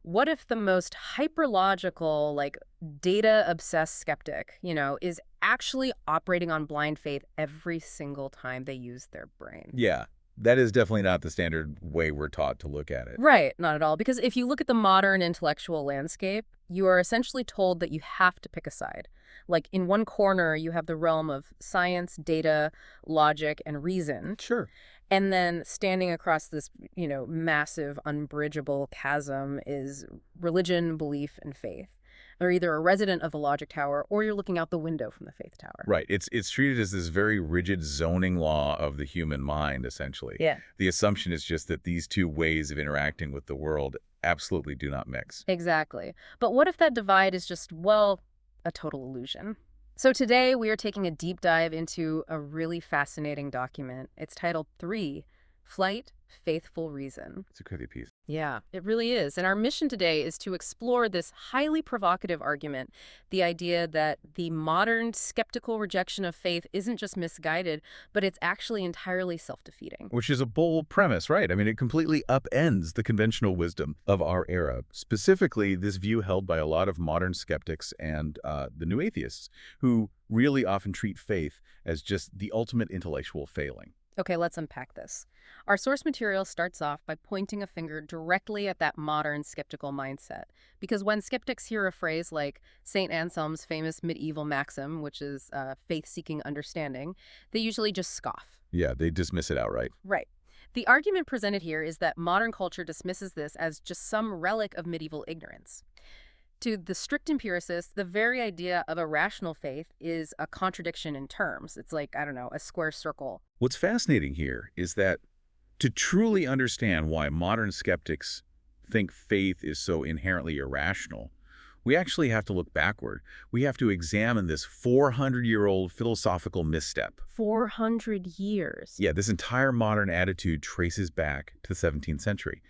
What if the most hyperlogical, like data-obsessed skeptic, is actually operating on blind faith every single time they use their brain? Yeah, that is definitely not the standard way we're taught to look at it. Right, not at all. Because if you look at the modern intellectual landscape, you are essentially told that you have to pick a side. Like in one corner, you have the realm of science, data, logic, and reason. Sure. And then standing across this, massive, unbridgeable chasm is religion, belief, and faith. They're either a resident of the logic tower or you're looking out the window from the faith tower. Right. It's treated as this very rigid zoning law of the human mind, essentially. Yeah. The assumption is just that these two ways of interacting with the world absolutely do not mix. Exactly. But what if that divide is just, well, a total illusion? So today we are taking a deep dive into a really fascinating document. It's titled 3, Flight, Faithful Reason. It's a crazy piece. Yeah, it really is. And our mission today is to explore this highly provocative argument, the idea that the modern skeptical rejection of faith isn't just misguided, but it's actually entirely self-defeating. Which is a bold premise, right? I mean, it completely upends the conventional wisdom of our era. Specifically, this view held by a lot of modern skeptics and the new atheists, who really often treat faith as just the ultimate intellectual failing. Okay, let's unpack this. Our source material starts off by pointing a finger directly at that modern skeptical mindset. Because when skeptics hear a phrase like St. Anselm's famous medieval maxim, which is faith-seeking understanding, they usually just scoff. Yeah, they dismiss it outright. Right. The argument presented here is that modern culture dismisses this as just some relic of medieval ignorance. To the strict empiricist, the very idea of a rational faith is a contradiction in terms. It's like, I don't know, a square circle. What's fascinating here is that to truly understand why modern skeptics think faith is so inherently irrational, we actually have to look backward. We have to examine this 400-year-old philosophical misstep. 400 years. Yeah, this entire modern attitude traces back to the 17th century.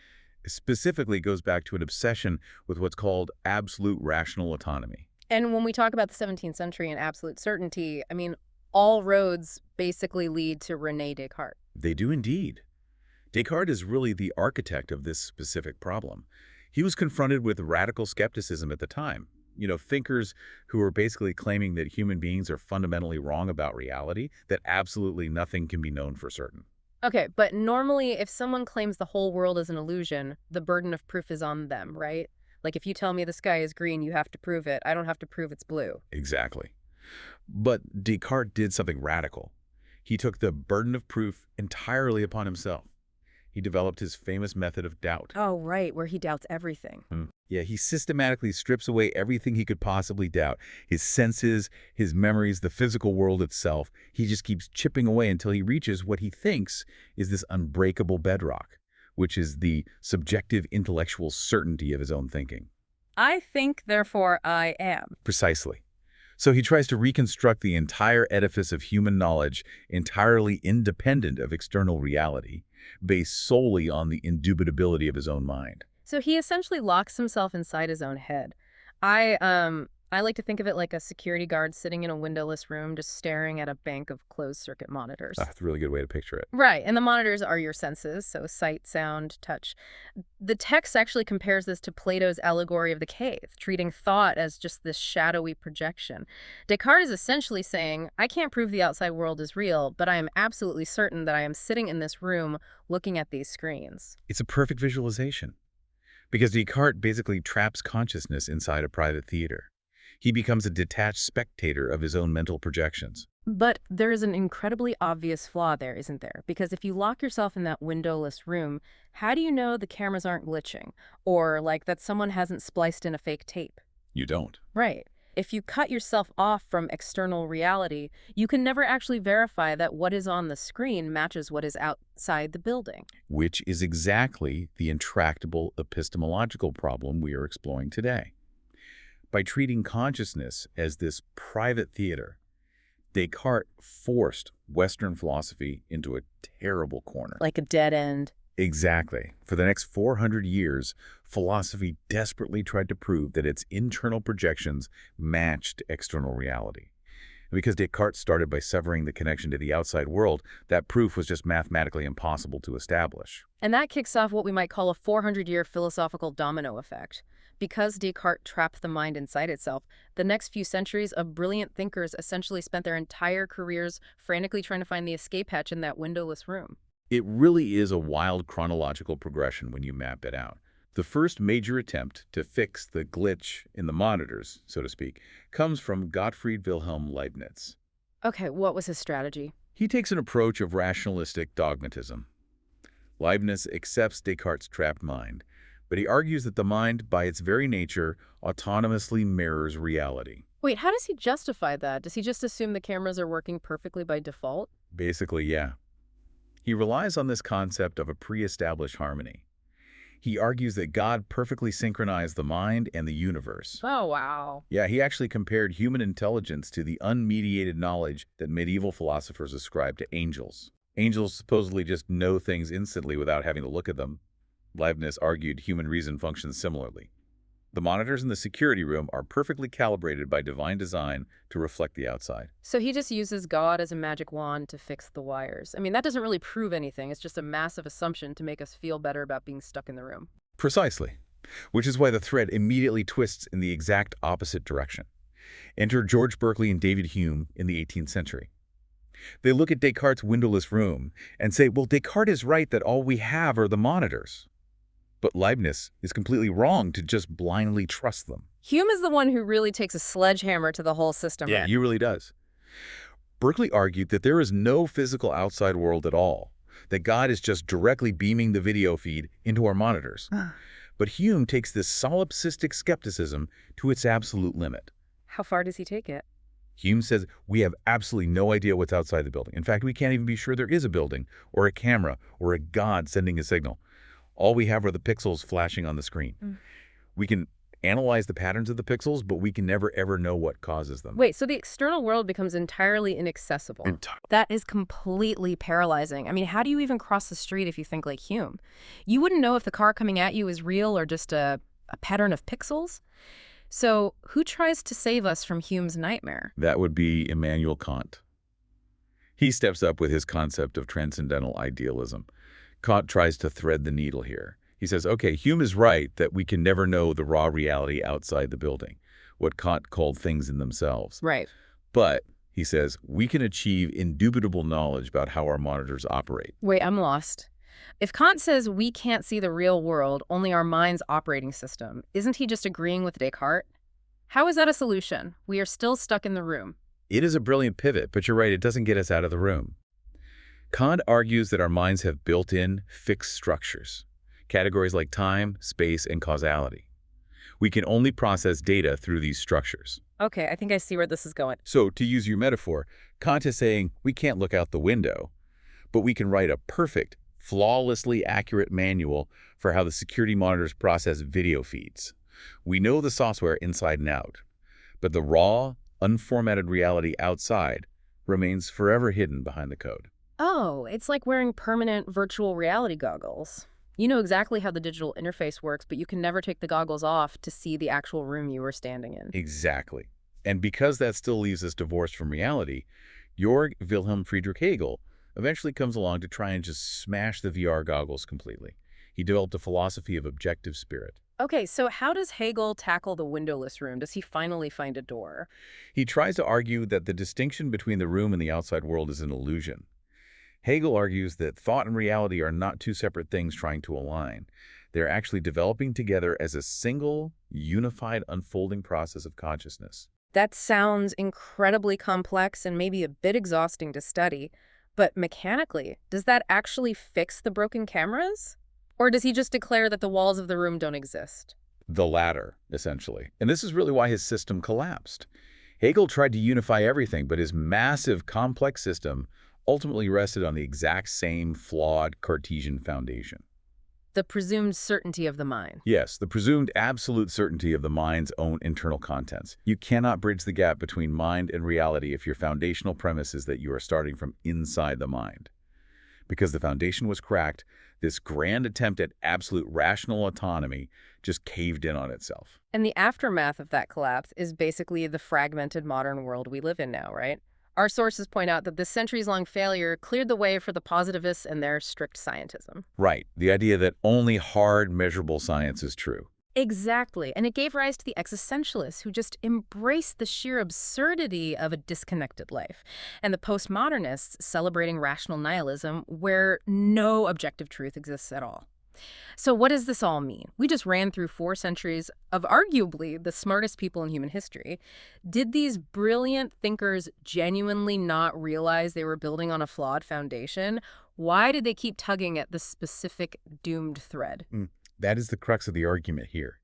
It specifically goes back to an obsession with what's called absolute rational autonomy. And when we talk about the 17th century and absolute certainty, I mean, all roads basically lead to René Descartes. They do indeed. Descartes is really the architect of this specific problem. He was confronted with radical skepticism at the time. Thinkers who were basically claiming that human beings are fundamentally wrong about reality, that absolutely nothing can be known for certain. Okay, but normally if someone claims the whole world is an illusion, the burden of proof is on them, right? Like if you tell me the sky is green, you have to prove it. I don't have to prove it's blue. Exactly. But Descartes did something radical. He took the burden of proof entirely upon himself. He developed his famous method of doubt. Oh, right, where he doubts everything. Yeah, he systematically strips away everything he could possibly doubt. His senses, his memories, the physical world itself. He just keeps chipping away until he reaches what he thinks is this unbreakable bedrock, which is the subjective intellectual certainty of his own thinking. I think, therefore I am. Precisely. So he tries to reconstruct the entire edifice of human knowledge entirely independent of external reality, based solely on the indubitability of his own mind. So he essentially locks himself inside his own head. I like to think of it like a security guard sitting in a windowless room just staring at a bank of closed-circuit monitors. That's a really good way to picture it. Right, and the monitors are your senses, so sight, sound, touch. The text actually compares this to Plato's allegory of the cave, treating thought as just this shadowy projection. Descartes is essentially saying, I can't prove the outside world is real, but I am absolutely certain that I am sitting in this room looking at these screens. It's a perfect visualization, because Descartes basically traps consciousness inside a private theater. He becomes a detached spectator of his own mental projections. But there is an incredibly obvious flaw there, isn't there? Because if you lock yourself in that windowless room, how do you know the cameras aren't glitching? Or, like, that someone hasn't spliced in a fake tape? You don't. Right. If you cut yourself off from external reality, you can never actually verify that what is on the screen matches what is outside the building. Which is exactly the intractable epistemological problem we are exploring today. By treating consciousness as this private theater, Descartes forced Western philosophy into a terrible corner. Like a dead end. Exactly. For the next 400 years, philosophy desperately tried to prove that its internal projections matched external reality. Because Descartes started by severing the connection to the outside world, that proof was just mathematically impossible to establish. And that kicks off what we might call a 400-year philosophical domino effect. Because Descartes trapped the mind inside itself, the next few centuries of brilliant thinkers essentially spent their entire careers frantically trying to find the escape hatch in that windowless room. It really is a wild chronological progression when you map it out. The first major attempt to fix the glitch in the monitors, so to speak, comes from Gottfried Wilhelm Leibniz. Okay, what was his strategy? He takes an approach of rationalistic dogmatism. Leibniz accepts Descartes' trapped mind, but he argues that the mind, by its very nature, autonomously mirrors reality. Wait, how does he justify that? Does he just assume the cameras are working perfectly by default? Basically, yeah. He relies on this concept of a pre-established harmony. He argues that God perfectly synchronized the mind and the universe. Oh, wow. Yeah, he actually compared human intelligence to the unmediated knowledge that medieval philosophers ascribed to angels. Angels supposedly just know things instantly without having to look at them. Leibniz argued human reason functions similarly. The monitors in the security room are perfectly calibrated by divine design to reflect the outside. So he just uses God as a magic wand to fix the wires. I mean, that doesn't really prove anything. It's just a massive assumption to make us feel better about being stuck in the room. Precisely. Which is why the thread immediately twists in the exact opposite direction. Enter George Berkeley and David Hume in the 18th century. They look at Descartes' windowless room and say, well, Descartes is right that all we have are the monitors. But Leibniz is completely wrong to just blindly trust them. Hume is the one who really takes a sledgehammer to the whole system. Yeah, he really does. Berkeley argued that there is no physical outside world at all, that God is just directly beaming the video feed into our monitors. But Hume takes this solipsistic skepticism to its absolute limit. How far does he take it? Hume says we have absolutely no idea what's outside the building. In fact, we can't even be sure there is a building, or a camera, or a God sending a signal. All we have are the pixels flashing on the screen. We can analyze the patterns of the pixels, but we can never, ever know what causes them. Wait, so the external world becomes entirely inaccessible. That is completely paralyzing. I mean, how do you even cross the street if you think like Hume? You wouldn't know if the car coming at you is real or just a pattern of pixels. So who tries to save us from Hume's nightmare? That would be Immanuel Kant. He steps up with his concept of transcendental idealism. Kant tries to thread the needle here. He says, okay, Hume is right that we can never know the raw reality outside the building, what Kant called things in themselves. Right. But, he says, we can achieve indubitable knowledge about how our monitors operate. Wait, I'm lost. If Kant says we can't see the real world, only our mind's operating system, isn't he just agreeing with Descartes? How is that a solution? We are still stuck in the room. It is a brilliant pivot, but you're right, it doesn't get us out of the room. Kant argues that our minds have built-in, fixed structures, categories like time, space, and causality. We can only process data through these structures. Okay, I think I see where this is going. So, to use your metaphor, Kant is saying we can't look out the window, but we can write a perfect, flawlessly accurate manual for how the security monitors process video feeds. We know the software inside and out, but the raw, unformatted reality outside remains forever hidden behind the code. Oh, it's like wearing permanent virtual reality goggles. You know exactly how the digital interface works, but you can never take the goggles off to see the actual room you were standing in. Exactly. And because that still leaves us divorced from reality, Georg Wilhelm Friedrich Hegel eventually comes along to try and just smash the VR goggles completely. He developed a philosophy of objective spirit. Okay, so how does Hegel tackle the windowless room? Does he finally find a door? He tries to argue that the distinction between the room and the outside world is an illusion. Hegel argues that thought and reality are not two separate things trying to align. They're actually developing together as a single, unified, unfolding process of consciousness. That sounds incredibly complex and maybe a bit exhausting to study, but mechanically, does that actually fix the broken cameras? Or does he just declare that the walls of the room don't exist? The latter, essentially. And this is really why his system collapsed. Hegel tried to unify everything, but his massive, complex system ultimately rested on the exact same flawed Cartesian foundation. The presumed certainty of the mind. Yes, the presumed absolute certainty of the mind's own internal contents. You cannot bridge the gap between mind and reality if your foundational premise is that you are starting from inside the mind. Because the foundation was cracked, This grand attempt at absolute rational autonomy just caved in on itself. And the aftermath of that collapse is basically the fragmented modern world we live in now, right? Our sources point out that this centuries-long failure cleared the way for the positivists and their strict scientism. Right, the idea that only hard, measurable science is true. Exactly. And it gave rise to the existentialists who just embraced the sheer absurdity of a disconnected life, and the postmodernists celebrating rational nihilism where no objective truth exists at all. So what does this all mean? We just ran through 4 centuries of arguably the smartest people in human history. Did these brilliant thinkers genuinely not realize they were building on a flawed foundation? Why did they keep tugging at this specific doomed thread? That is the crux of the argument here.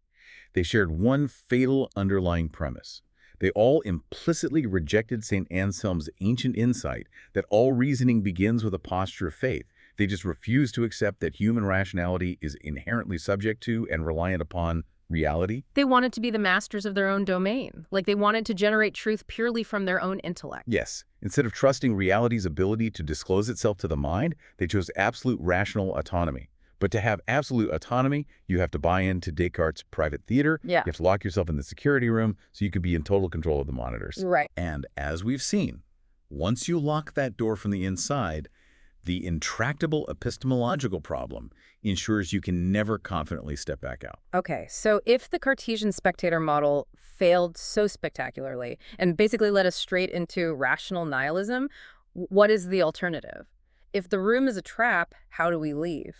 They shared one fatal underlying premise. They all implicitly rejected St. Anselm's ancient insight that all reasoning begins with a posture of faith. They just refused to accept that human rationality is inherently subject to and reliant upon reality. They wanted to be the masters of their own domain. Like they wanted to generate truth purely from their own intellect. Yes, instead of trusting reality's ability to disclose itself to the mind, they chose absolute rational autonomy. But to have absolute autonomy, you have to buy into Descartes' private theater. Yeah. You have to lock yourself in the security room so you could be in total control of the monitors. Right. And as we've seen, once you lock that door from the inside, the intractable epistemological problem ensures you can never confidently step back out. Okay, so if the Cartesian spectator model failed so spectacularly and basically led us straight into rational nihilism, what is the alternative? If the room is a trap, how do we leave?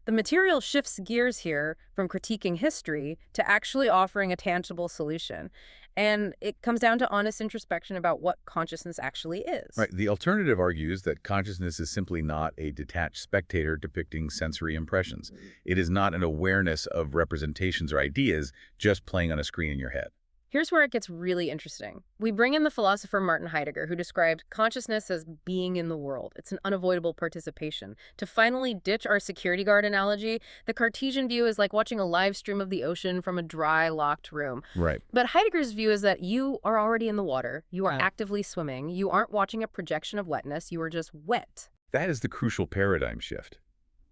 The material shifts gears here from critiquing history to actually offering a tangible solution. And it comes down to honest introspection about what consciousness actually is. Right. The alternative argues that consciousness is simply not a detached spectator depicting sensory impressions. It is not an awareness of representations or ideas just playing on a screen in your head. Here's where it gets really interesting. We bring in the philosopher Martin Heidegger, who described consciousness as being in the world. It's an unavoidable participation. To finally ditch our security guard analogy, the Cartesian view is like watching a live stream of the ocean from a dry, locked room. Right. But Heidegger's view is that you are already in the water. You are actively swimming. You aren't watching a projection of wetness. You are just wet. That is the crucial paradigm shift.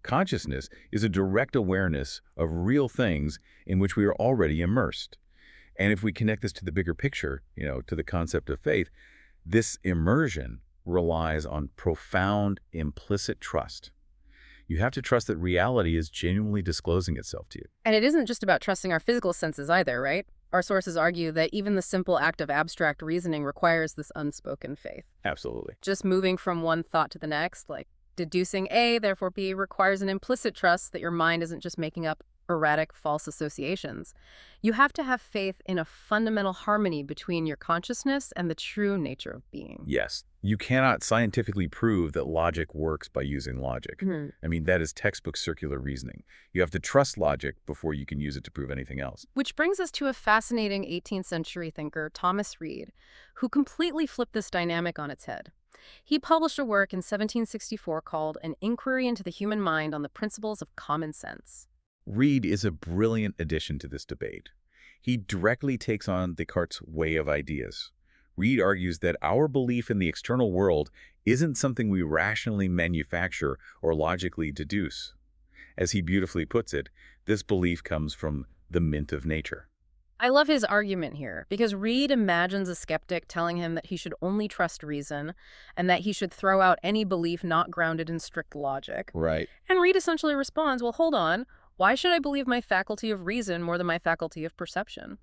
Consciousness is a direct awareness of real things in which we are already immersed. And if we connect this to the bigger picture, to the concept of faith, this immersion relies on profound implicit trust. You have to trust that reality is genuinely disclosing itself to you. And it isn't just about trusting our physical senses either, right? Our sources argue that even the simple act of abstract reasoning requires this unspoken faith. Absolutely. Just moving from one thought to the next, like deducing A, therefore B, requires an implicit trust that your mind isn't just making up erratic, false associations. You have to have faith in a fundamental harmony between your consciousness and the true nature of being. Yes. You cannot scientifically prove that logic works by using logic. I mean, that is textbook circular reasoning. You have to trust logic before you can use it to prove anything else. Which brings us to a fascinating 18th century thinker, Thomas Reid, who completely flipped this dynamic on its head. He published a work in 1764 called An Inquiry into the Human Mind on the Principles of Common Sense. Reid is a brilliant addition to this debate. He directly takes on Descartes' way of ideas. Reid argues that our belief in the external world isn't something we rationally manufacture or logically deduce. As he beautifully puts it, this belief comes from the mint of nature. I love his argument here because Reid imagines a skeptic telling him that he should only trust reason and that he should throw out any belief not grounded in strict logic. Right. And Reid essentially responds, well, hold on. Why should I believe my faculty of reason more than my faculty of perception?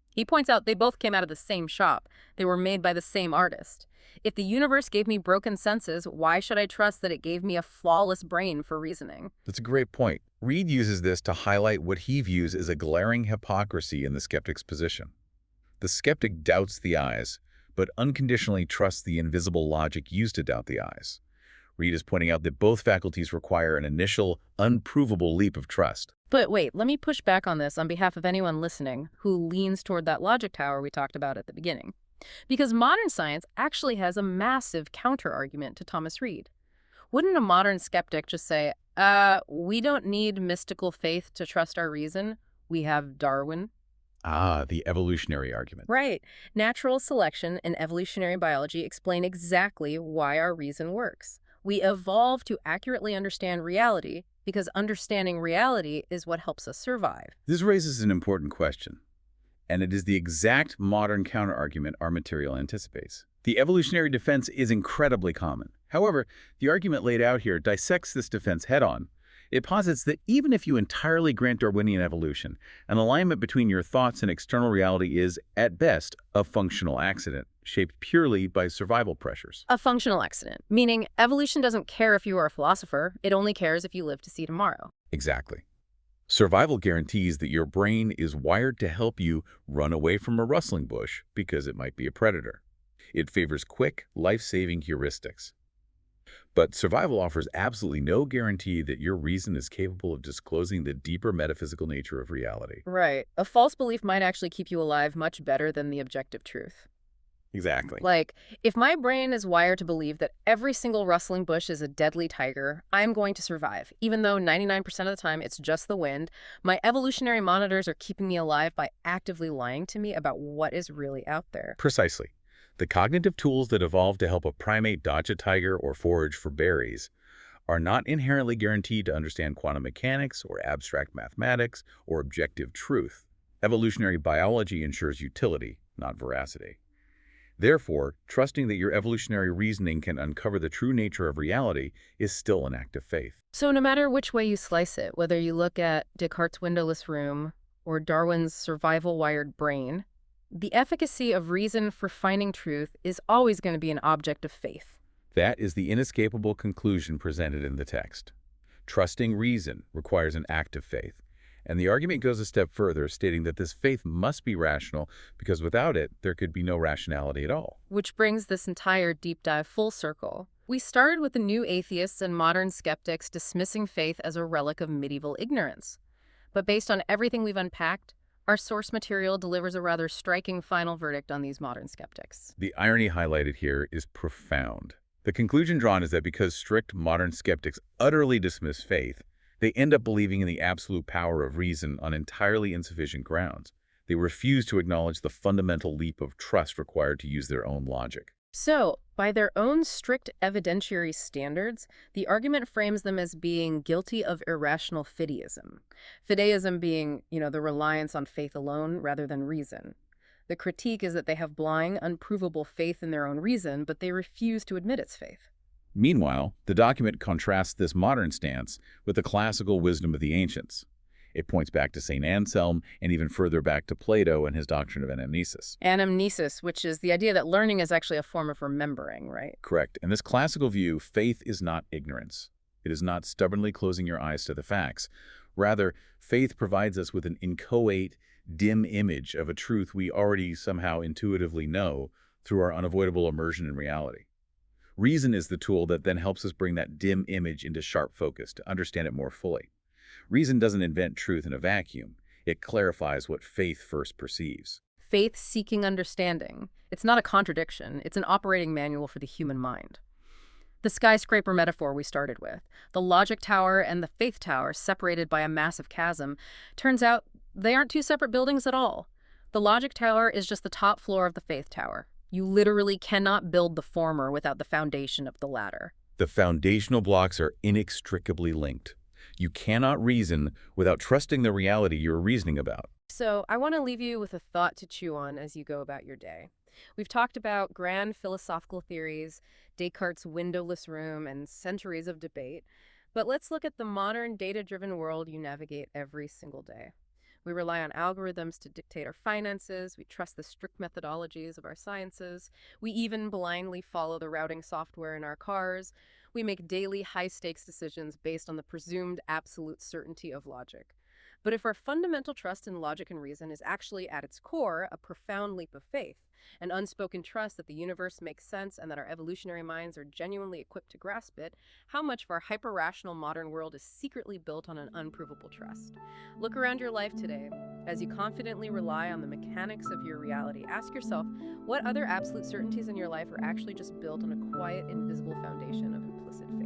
He points out they both came out of the same shop. They were made by the same artist. If the universe gave me broken senses, why should I trust that it gave me a flawless brain for reasoning? That's a great point. Reid uses this to highlight what he views as a glaring hypocrisy in the skeptic's position. The skeptic doubts the eyes, but unconditionally trusts the invisible logic used to doubt the eyes. Reid is pointing out that both faculties require an initial, unprovable leap of trust. But wait, let me push back on this on behalf of anyone listening who leans toward that logic tower we talked about at the beginning. Because modern science actually has a massive counter-argument to Thomas Reid. Wouldn't a modern skeptic just say, we don't need mystical faith to trust our reason. We have Darwin. Ah, the evolutionary argument. Right. Natural selection and evolutionary biology explain exactly why our reason works. We evolve to accurately understand reality because understanding reality is what helps us survive. This raises an important question, and it is the exact modern counterargument our material anticipates. The evolutionary defense is incredibly common. However, the argument laid out here dissects this defense head-on. It posits that even if you entirely grant Darwinian evolution, an alignment between your thoughts and external reality is, at best, a functional accident, shaped purely by survival pressures. A functional accident, meaning evolution doesn't care if you are a philosopher, it only cares if you live to see tomorrow. Exactly. Survival guarantees that your brain is wired to help you run away from a rustling bush because it might be a predator. It favors quick, life-saving heuristics. But survival offers absolutely no guarantee that your reason is capable of disclosing the deeper metaphysical nature of reality. Right. A false belief might actually keep you alive much better than the objective truth. Exactly. Like, if my brain is wired to believe that every single rustling bush is a deadly tiger, I'm going to survive. Even though 99% of the time it's just the wind, my evolutionary monitors are keeping me alive by actively lying to me about what is really out there. Precisely. The cognitive tools that evolve to help a primate dodge a tiger or forage for berries are not inherently guaranteed to understand quantum mechanics or abstract mathematics or objective truth. Evolutionary biology ensures utility, not veracity. Therefore, trusting that your evolutionary reasoning can uncover the true nature of reality is still an act of faith. So no matter which way you slice it, whether you look at Descartes' windowless room or Darwin's survival-wired brain, the efficacy of reason for finding truth is always going to be an object of faith. That is the inescapable conclusion presented in the text. Trusting reason requires an act of faith. And the argument goes a step further, stating that this faith must be rational because without it, there could be no rationality at all. Which brings this entire deep dive full circle. We started with the new atheists and modern skeptics dismissing faith as a relic of medieval ignorance. But based on everything we've unpacked, our source material delivers a rather striking final verdict on these modern skeptics. The irony highlighted here is profound. The conclusion drawn is that because strict modern skeptics utterly dismiss faith, they end up believing in the absolute power of reason on entirely insufficient grounds. They refuse to acknowledge the fundamental leap of trust required to use their own logic. So, by their own strict evidentiary standards, the argument frames them as being guilty of irrational fideism. Fideism being, the reliance on faith alone rather than reason. The critique is that they have blind, unprovable faith in their own reason, but they refuse to admit its faith. Meanwhile, the document contrasts this modern stance with the classical wisdom of the ancients. It points back to St. Anselm and even further back to Plato and his doctrine of anamnesis. Anamnesis, which is the idea that learning is actually a form of remembering, right? Correct. In this classical view, faith is not ignorance. It is not stubbornly closing your eyes to the facts. Rather, faith provides us with an inchoate, dim image of a truth we already somehow intuitively know through our unavoidable immersion in reality. Reason is the tool that then helps us bring that dim image into sharp focus to understand it more fully. Reason doesn't invent truth in a vacuum. It clarifies what faith first perceives. Faith seeking understanding. It's not a contradiction. It's an operating manual for the human mind. The skyscraper metaphor we started with, the logic tower and the faith tower separated by a massive chasm, turns out they aren't two separate buildings at all. The logic tower is just the top floor of the faith tower. You literally cannot build the former without the foundation of the latter. The foundational blocks are inextricably linked. You cannot reason without trusting the reality you're reasoning about. So I want to leave you with a thought to chew on as you go about your day. We've talked about grand philosophical theories, Descartes' windowless room, and centuries of debate. But let's look at the modern data-driven world you navigate every single day. We rely on algorithms to dictate our finances. We trust the strict methodologies of our sciences. We even blindly follow the routing software in our cars. We make daily high-stakes decisions based on the presumed absolute certainty of logic. But if our fundamental trust in logic and reason is actually at its core a profound leap of faith, an unspoken trust that the universe makes sense and that our evolutionary minds are genuinely equipped to grasp it, how much of our hyper-rational modern world is secretly built on an unprovable trust? Look around your life today. As you confidently rely on the mechanics of your reality, ask yourself, what other absolute certainties in your life are actually just built on a quiet, invisible foundation of implicit faith?